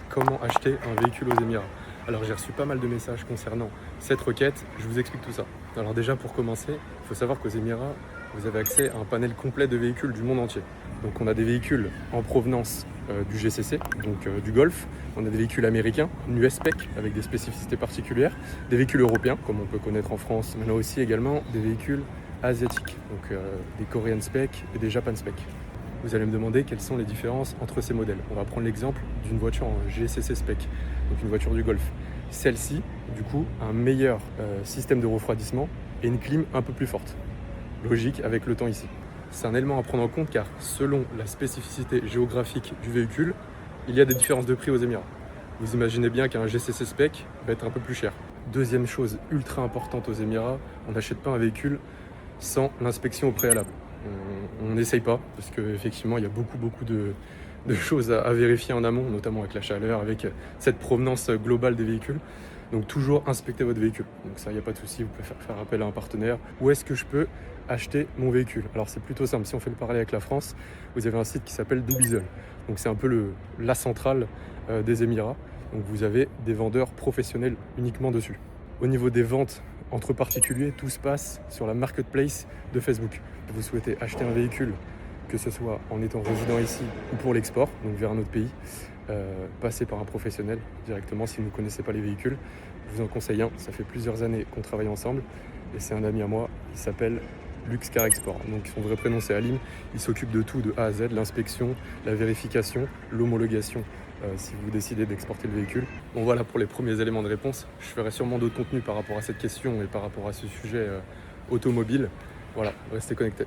comment acheter un véhicule aux Émirats. Alors j'ai reçu pas mal de messages concernant cette requête, je vous explique tout ça. Alors déjà pour commencer, il faut savoir qu'aux Émirats, vous avez accès à un panel complet de véhicules du monde entier. Donc on a des véhicules en provenance du GCC, donc du Golfe, on a des véhicules américains, une US spec avec des spécificités particulières, des véhicules européens comme on peut connaître en France, mais on a aussi également des véhicules asiatiques, donc des Korean spec et des Japan spec. Vous allez me demander quelles sont les différences entre ces modèles. On va prendre l'exemple d'une voiture en GCC spec, donc une voiture du Golfe. Celle-ci, du coup, a un meilleur système de refroidissement et une clim un peu plus forte. Logique avec le temps ici. C'est un élément à prendre en compte car selon la spécificité géographique du véhicule, il y a des différences de prix aux Émirats. Vous imaginez bien qu'un GCC spec va être un peu plus cher. Deuxième chose ultra importante aux Émirats, on n'achète pas un véhicule sans l'inspection au préalable. On n'essaye pas, parce qu'effectivement, il y a beaucoup de choses à vérifier en amont, notamment avec la chaleur, avec cette provenance globale des véhicules. Donc toujours inspecter votre véhicule. Donc ça, il n'y a pas de souci, vous pouvez faire appel à un partenaire. Où est-ce que je peux acheter mon véhicule? Alors c'est plutôt simple, si on fait le parallèle avec la France, vous avez un site qui s'appelle Dubizzle. Donc c'est un peu la centrale des Émirats. Donc vous avez des vendeurs professionnels uniquement dessus. Au niveau des ventes entre particuliers, tout se passe sur la marketplace de Facebook. Vous souhaitez acheter un véhicule, que ce soit en étant résident ici ou pour l'export, donc vers un autre pays, passez par un professionnel directement si vous ne connaissez pas les véhicules. Je vous en conseille un, ça fait plusieurs années qu'on travaille ensemble et c'est un ami à moi, il s'appelle Lux Car Export. Donc son vrai prénom c'est Alim, il s'occupe de tout de A à Z, l'inspection, la vérification, l'homologation si vous décidez d'exporter le véhicule. Bon voilà pour les premiers éléments de réponse. Je ferai sûrement d'autres contenus par rapport à cette question et par rapport à ce sujet automobile. Voilà, restez connectés.